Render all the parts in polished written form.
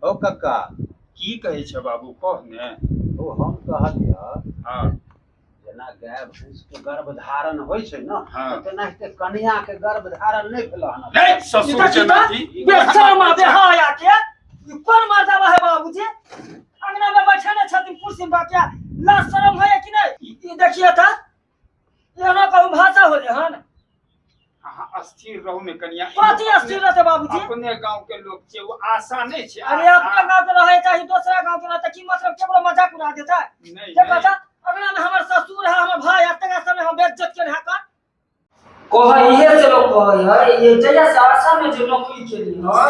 ओ कक्का की कहै छै बाबू कह ने। ओ हम कहलिया हाँ जेना गाय भैंस के गर्भधारण होइ छै न हाँ। तेनाहिते कन्या के गर्भधारण नहीं भेल हन। नहीं ससुर के नाती बेशर्मा बेहाया के कोन मर्दबा है बाबूजी अंगना में बैठे न छथिन कुर्सी पर क्या लाज शरम है कि नहीं ई देखिए त एना कहू भाषा होले हन अहाँ स्थिर रहू ने कनिया। कथी स्थिर रहते बाबूजी अपने गांव के लोग छै वो आशा नहीं छै। अरे अपने गांव के रहे चाहे दूसरा गांव के रहे की मतलब केवल मजाक उड़ा देता है नहीं ये कहता अंगना में हमर ससुर है हमर भाई है तका समय हम बेइज्जत के रहा का कह इहे से लोग कह है ये जया से आशा में जो नौकरी के लिए ह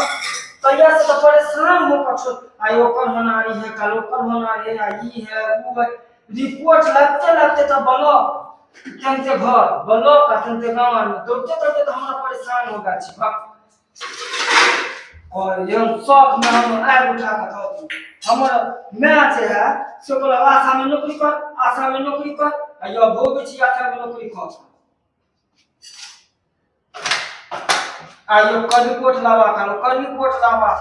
तैया से तो परेशान हो कछो आई ओकर होनारी है कल ओकर होनारी है ई है वो है रिपोर्ट लगते लगते तो बोलो केनते घर बोलो कतनते गांव में दौड़ते दौड़ते तो हमरा परेशान हो गया छी और ये शौक में हम आग उठा के धो हमर मैं जे है से बोला आशा में नौकरी कर आशा में नौकरी कर यो भोग छी आशा में नौकरी कर आयो कर रिपोर्ट लावा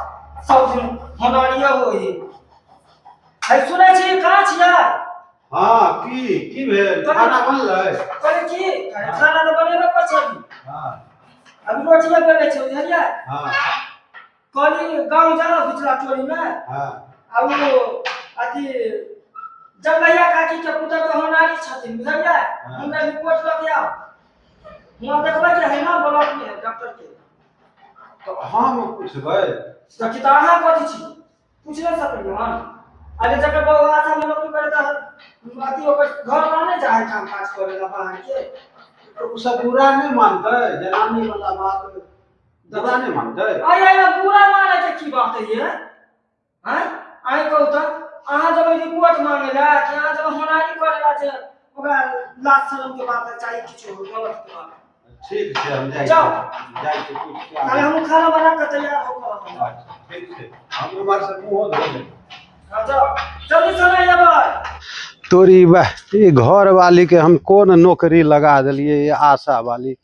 सब दिन होनारिया होई है सुनै छी कहां छियै। हाँ की भेल खाना बनलै करे की खाना तो बनेबे कर छली हाँ अभी रोटिया बने छै बुझलियै हाँ कली गांव जाना बिचला टोली में हाँ आ वो अथी जंगैया काकी के पुत्र के होनारी छथिन बुझलियै हमरा रिपोर्ट लग आओ हुआ देखबै कि है ना ब्लॉक में डॉक्टर के तो हम पूछबै तो किताहा कथी छी पूछ नहीं सकलियो हम अरे जकर बहु आशा में नौकरी करे त अथी ओकर घर लाने जाए काम काज करे ला बाहर के तो उ सब बुरा नहीं मानते जनानी वाला बात बुरा नहीं मानते। आय बुरा माने के की बात है ये हैं आय कहू त अहाँ जब रिपोर्ट मांगे ला कि अहाँ जब होनारी करे ला जे ओकरा लाज शरम के बात चाही किछो गलत के बात ठीक है हम जाए के पूछ के अरे हम खाना बना के तैयार हो कर ठीक है हम हमारे से मुंह धो ले अच्छा जल्दी चले जाबे तोरी ये घर वाली के हम कौन नौकरी लगा दिलिए ये आशा वाली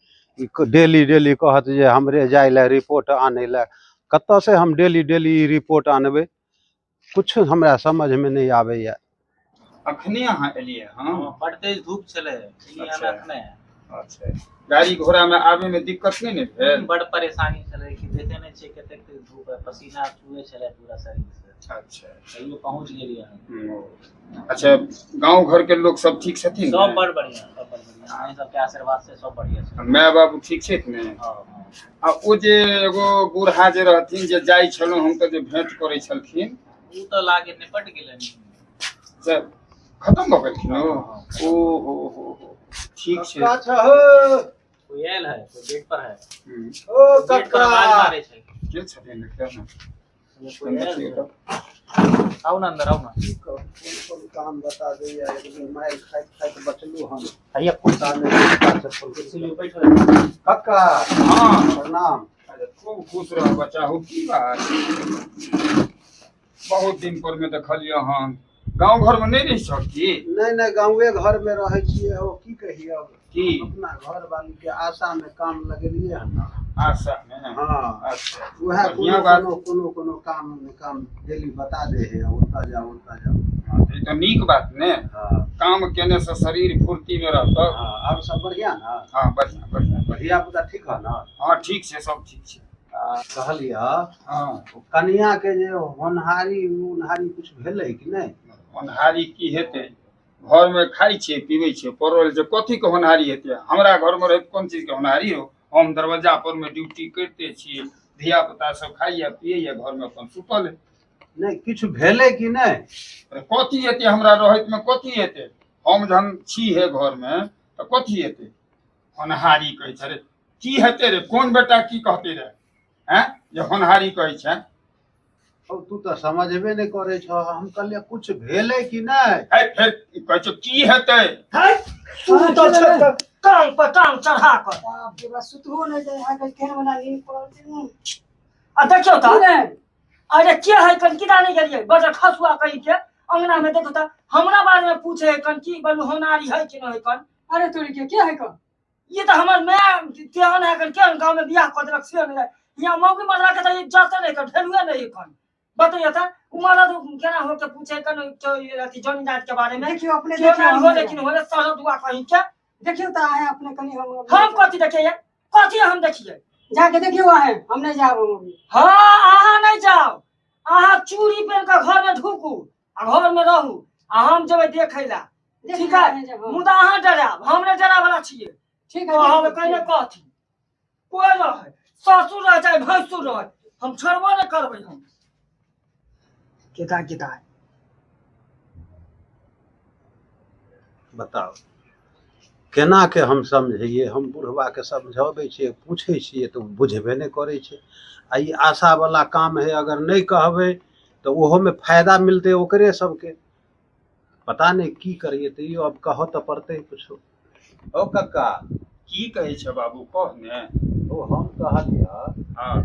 डेली कहत जे हमरे जाय ले रिपोर्ट आने ले कत से हम डेली रिपोर्ट आनबे कुछ हमरा समझ में नहीं आवे या अखने अहाँ एलिए। हां बड़ तेज धूप चले अच्छा। अखने अच्छा गाड़ी घोड़ा में आवे में दिक्कत नहीं ने भेल। बड़ परेशानी चले कि देखे नहीं छे कते धूप है पसीना चुए चले पूरा शरीर से। अच्छा तैयो पहुंच गेलिए। अच्छा गांव घर के लोग सब ठीक छथिन सब बड़ बढ़िया अहीं सब के आशीर्वाद से सब बढ़िया छै। माय बाबू ठीक छथि ने। हां आ ओ जे एगो बूढ़ा जे रहथिन जे जाय छलो हम तो जे भेंट करे छलखिन ऊ तो लागे निपट गेलन से खत्म भ गेलखिन ओ ठीक छै। अच्छा हो कोई आयल है कोई गेट पर है ओ गेट पर कक्का आवाज मारे छै के छथिन देखियौ कोई आयल ना है। आओ ना अंदर आओ ना कौन काम बता दे या एक दिन माइल खाइत बचलू हम भैया पता नहीं का चप्पल कुर्सी ले बैठो कक्का हां प्रणाम। अरे खूब खुश रह बच्चा हो की बात बहुत दिन पर में देखलियो हम गांव घर में नहीं रही छ की नहीं गाँवे घर में रहे छिए ओ की कहियो की अपना घर वाली के आशा में काम लगेलिए हन ना आशा में। हाँ अच्छा वह बढ़िया बात। कोनो काम डेली बता दे है उठता जाओ हाँ, तो नीक बात ने। हाँ काम केने से शरीर फुर्ती में रहता। हाँ और सब बढ़िया ना। हाँ बढ़िया बढ़िया बढ़िया पुता ठीक है ना। हाँ ठीक छै सब ठीक छै। कहलिया हाँ कन्या के जे होनहारी उनहारी कुछ भेलै कि नहीं। होनहारी की हेतै घर में खाई छे पीबै छे परोल जे कथी के होनहारी हेतै हमरा घर में रहे कोन चीज के होनहारी हो। हम दरवाजा पर में ड्यूटी करते छी धिया पुता सब खाइए पिए घर में अपन सुतल है। नहीं किछु भेलै कि नहीं। कथी हेतै हमरा रहत में कथी हेतै हम जहन छी है घर में तो कथी हेतै होनहारी कहै छै रे की हेतै रे कोन बेटा की कहतै रे हैं जे होनहारी कहै छै। अब तू तो समझबे नहीं करे छ हम कहलिए कुछ भेलै कि नहीं। है फिर कहै छै की हेतै है तू तो टांग पर टांग चढ़ा कर बाप रे बा सुतहो नहीं जाए है केन बना ली पड़ते आ देखियो त अरे क्या है कन किदा नहीं गेलिए बजर खसुआ कहीं के अंगना में देखो त हमरा बारे में पूछे है कन की बल होनारी है कि नहीं कन अरे तोरी के क्या है कौन ये तो हमर मैं त्यान है कन के गांव में बियाह कर देलक से नहीं यहाँ मौगी मरला के त इज्जत नहीं कर ढेलुए नहीं कन बताइए था उमारा तो केना हो के पूछे कन अथी जन जात के बारे में देखियो अपने क्यों ना हो देखियो लेकिन होले सरद हुआ कहीं क्या देखियो तो आए अपने कनी हम कथी देखिए कथी हम देखिए जाके देखियो आए हम नहीं जाब अभी हाँ अहाँ नहीं जाओ अहाँ चूड़ी पहन के घर में ढुकू आ घर में रहू आ हम जेबै देखै ला ठीक है मुदा अहाँ डराब हम नहीं डरा वाला छियै ठीक तो हम है कहिने कथी कोई रहे ससुर रहे चाहे भैंसुर रहे हम छोड़बो नहीं करबै हम केता बताओ केना के हम समझिए हम बुढ़वा के समझाबै छियै पूछै छियै तो बुझबे नहीं करै छै आ ई आशा वाला काम है अगर नहीं कहबै तो ओहो में फायदा मिलते ओकरे सबके पता नहीं की करिए तो यो अब कहो तो पड़ते कुछो ओ कक्का की कहै छै बाबू कह ने ओ हम कहलिए हाँ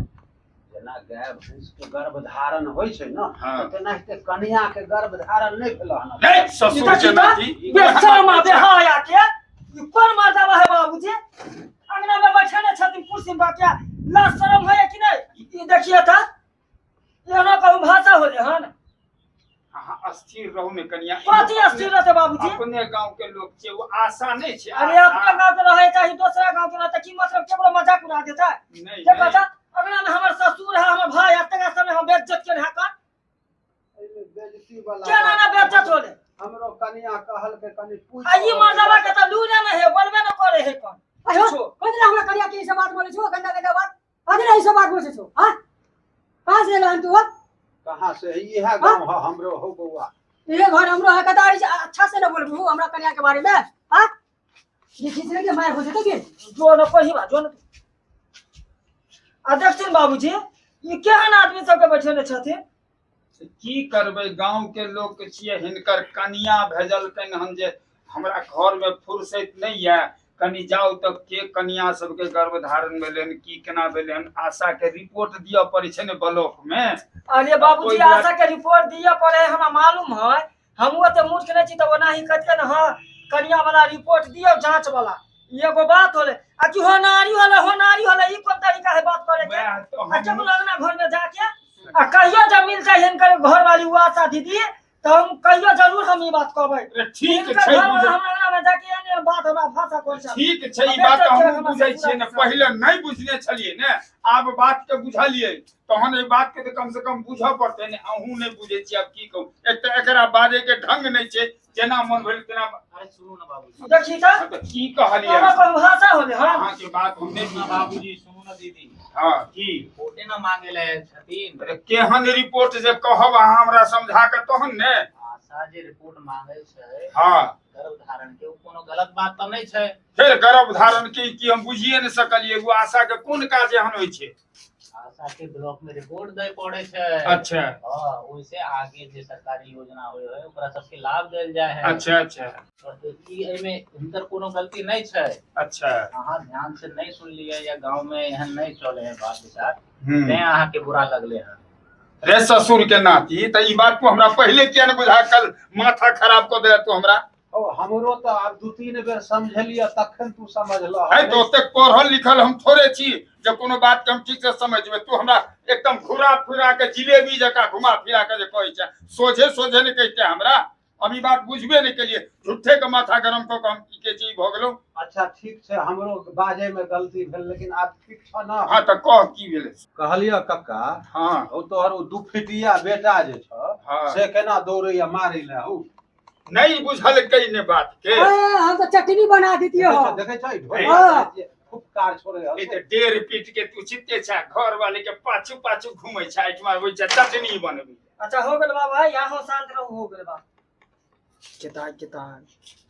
जेना गाय भैंस के गर्भधारण होइ छै न हाँ। तेनाहिते कन्या के गर्भधारण नहीं भेल हन नहीं ससुर के नाती बेशर्मा बेहाया के ई कोन मर्दबा है बाबूजी अंगना में बैठे ने छथिन कुर्सी पर क्या लाज शरम है कि नहीं ई देखिए था ये ना कहूं भाषा होले हन अहाँ स्थिर रहू ने कनिया कथी अस्थिर रहते बाबूजी अपने गांव के लोग छै वो आशा नहीं छै अरे अपने गांव के रहे चाहे दूसरा गांव के रहते की मतलब केवल मजाक उड़ा देता है नहीं ये कहता अंगना में हमर ससुर है हमर भाई अतगा समय हम बेइज्जत के रहा का बेइज्जती वाला क्या ना बेइज्जत होले हमरो कन्या कहल के कनी पूछ आ ई मर्दबा के त लूने नहीं है बोलबे न करे है कौन अयो कतना हमरा करिया के ई सब बात बोले छो गंदा गंदा बात अरे ई सब बात बोले छो हां कहां से लान तू कहां से इहा गांव है हमरो हो बउआ ये घर हमरो है कतारी से अच्छा से न बोलबू हमरा कन्या के बारे में हां ये खींचने के मार हो जते के जो न कही बा जो न आ देखथिन बाबूजी ई केहन आदमी सब के बैठे छथिन की करबै गांव के लोग के छियै हिनकर कनिया भेजल कन हम जे हमरा घर में फुर्सत नहीं है कनी जाओ तक के कनिया सबके गर्भधारण भेलन की केना भेलन आशा के रिपोर्ट दिया पड़े छै ने ब्लॉक में अरे बाबूजी आशा के रिपोर्ट दिया पड़े हमरा मालूम है हमहु त मूर्ख नहीं छी त ओनाही कहते न हां कनिया वाला रिपोर्ट दियो जांच वाला एगो बात होले आ कि होनारी होले ई कोन तरीका है बात करे के आ जब लगना घर में जाके आ कहियो जब मिल जाए इनकर घर वाली हुआ आशा दीदी तो हम कहियो जरूर हम ई बात कहबै ठीक इनकर छै घर वाला हमरा में जाके एने बात हमरा भाषा कोन सा ठीक छै ई बात हम बुझै छियै ने पहिले नहीं बुझने छलिए ने आब बात के बुझलिए तहन ए बात के तो कम से कम बुझ पड़ते ने अहू नहीं बुझे छी अब की कहूं एक त एकरा बाजे के ढंग नहीं छै जेना मन भेल तेना अरे सुनू ना बाबूजी देखी त तो की कहलिए हमरा पर भाषा होले हां अहाँ के बात हम नहीं सुनू ना बाबूजी सुनू ना दीदी हां की वोटे ना मांगे ले छथिन अरे केहन रिपोर्ट जे कहब अहाँ हमरा समझा के तहन ने आशा जे रिपोर्ट मांगे छै हां गर्भधारण के कोनो गलत बात त नहीं छै फिर गर्भधारण की हम बुझिए नहीं सकलिए वो आशा के कोन काज एहन होय छै आशा के ब्लॉक में रिपोर्ट दे पड़े छै अच्छा हां ओइसे आगे जे सरकारी योजना होय है ओकरा सबके लाभ देल जाय है अच्छा अच्छा और ई एमे हिनकर कोनो गलती नहीं छै अच्छा अहाँ ध्यान से नहीं सुन लिए या गांव में एहन नहीं चले है बात विचार हम्म। ते अहाँ के बुरा लगले है रे ससुर के नाती त ई बात को हमरा पहले किया न बुझा कल माथा खराब कर दे तू हमरा ओ हमरो तो अब दू तीन बेर समझलिए तखन तू समझलो है तो ओते पढ़ल लिखल हम थोड़े छी जे कोनो बात के हम ठीक से समझबे तू हमरा एकदम घुरा फिरा के जिलेबी जका घुमा फिरा के जे कहै छै सोझे नहीं कहते हमरा हम ई बात बुझबे नहीं केलिए झूठे के माथा गरम क हम की के चीज भ गेलो अच्छा ठीक छै हमरो बाजे में गलती भेल लेकिन आब ठीक छ ना हां त कह की भेले कहलिए कक्का हां ओ तोहर ओ दुफिटिया बेटा जे छ हाँ। से केना दौड़ैया मारै ले हौ नहीं बुझल कई ने बात के हम तो चटनी बना देती हो देखे छै हाँ। खूब कार छोड़े ए त डेढ़ पीट के तू चित्ते छा घर वाले के पाछू पाछू घुमै छा इठमा होय छै चटनी बनबी अच्छा हो गेल बाबा यहाँ शांत रहू हो गेल बा केता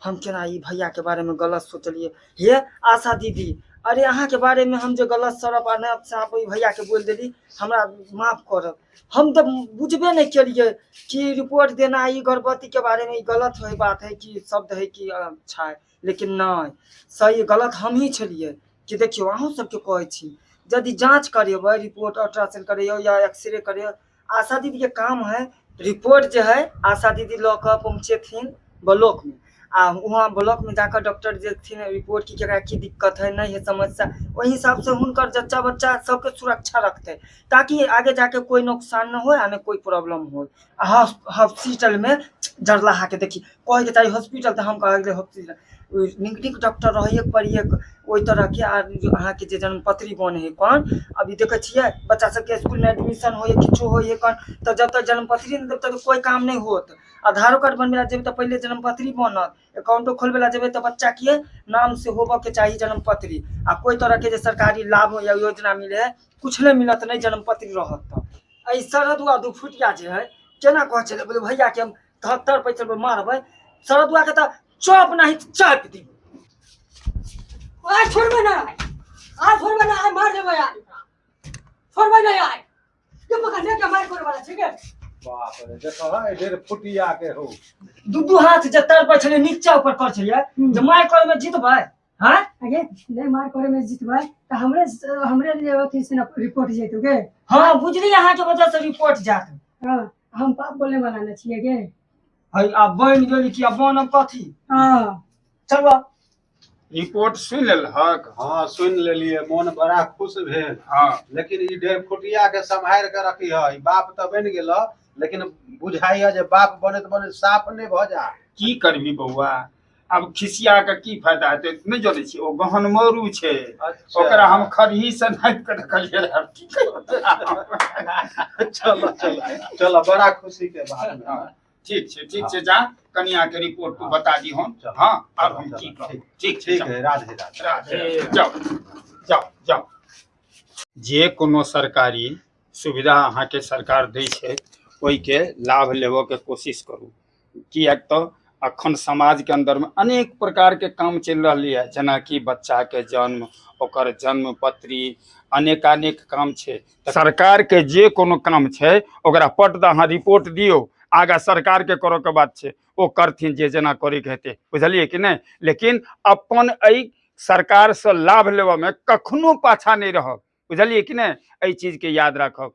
हम केना ई भैया के बारे में गलत सोचलिए हे आशा दीदी अरे अहाँ के बारे में हम जो गलत सरब अनब साहब ई भैया के बोल देली हमरा माफ करब हम तो बुझबे नहीं केलिए कि रिपोर्ट देना ई गर्भवती के बारे में ई गलत है बात है कि शब्द है कि अच्छा है लेकिन नहीं सही गलत हम ही छलिए कि देखियो अहूँ सबके कहै छी यदि जांच करेबै रिपोर्ट अल्ट्रासाउंड करियो या एक्सरे करियो आशा दीदी के काम है रिपोर्ट जो है आशा दीदी लऽ कऽ पहुँचेथिन ब्लॉक में आ वहाँ ब्लॉक में जाकर डॉक्टर देखथिन रिपोर्ट की केकरा की दिक्कत है नहीं है समस्या, वही हिसाब से हुनकर जच्चा बच्चा सबके सुरक्षा रखते ताकि आगे जाके कोई नुकसान न हो आ न कोई प्रॉब्लम हो। हॉस्पिटल में जरलाहा के देखी कहे के चाहिए हॉस्पिटल तो हम कहे हॉस्पिटल नीक नीक डॉक्टर रहिए पढ़िए ओहि तरह के आर अहाँ के जे जन्मपत्री बने है कौन अभी देखे छियै बच्चा सबके स्कूल में एडमिशन हो किछो हो कौन तो जब तक जन्मपत्री नहीं देब तक कोई काम नहीं होत। आधारो कार्ड बनबे जेबे तो पहले जन्मपत्री बनत, अकाउंटो खोलबे जेबे तो बच्चा के नाम से होबे के चाहिए जन्मपत्री आ कोई तरह के जे सरकारी लाभ या योजना मिले है कुछ नहीं मिलत नहीं जन्मपत्री रहत। ऐ सरदुआ दुफुटिया जे है केना कह चले बोले भैया के हम 73 पैंसठ मारबे सरदुआ के तो चौप नहीं चाप दी आज छोड़बे ना आज छोड़बे ना आज मार देबे यार छोड़बे नहीं आए ये पकड़ने के मार करे वाला ठीक है। बाप रे देखो है 1.5 फुटिया के हो दू हाथ जे तर पर छले नीचा ऊपर कर छलिए जे मार करे में जीतबै हां आगे नहीं मार करे में जीतबै तो हमरे लिए अथी से रिपोर्ट जेतौ गे। हां बुझली अहाँ के वजह से रिपोर्ट जात। हां हम पाप बोले वाला न छिए गे। हई अब बन गेली कि अब बनब कथी। हां चलो रिपोर्ट सुन लेलहक। हाँ सुन लेलिए मन बड़ा खुश भेल। हाँ लेकिन ई 1.5 फुटिया के संभाल के रखी है बाप तो बन गेल लेकिन बुझाइए जे बाप बनत बनत साफ नहीं भ जा। की करबी बौआ अब खिसिया के की फायदा हेतै नहीं जनै छी ओ गहन मरू छै ओकरा हम खरही से नाप के रखलिए अब की करब। चलो चलो चलो बड़ा खुशी के बात है। ठीक छै जा कनिया के रिपोर्ट तू बता दी हम। हाँ अब हम की करब। ठीक ठीक है राधे राधे राधे जाओ जाओ जाओ। जे कोनो सरकारी सुविधा अहाँ के सरकार दै छै ओहि के लाभ लेबऽ के कोशिश करू किएक तो अखन समाज के अंदर में अनेक प्रकार के काम चल रही है जना कि बच्चा के जन्म ओकर जन्म पत्री अनेकानेक काम छै। सरकार के जे कोनो काम छै ओकरा पट द अहाँ रिपोर्ट दियो आगा सरकार के करऽ के बात छै ओ करथिन जे जना करे के हेतै बुझलिए कि नहीं। लेकिन अपन एहि सरकार से लाभ लेबऽ में कखनो पाछा नहीं रहब बुझलिए कि नहीं। एहि चीज के याद राखब।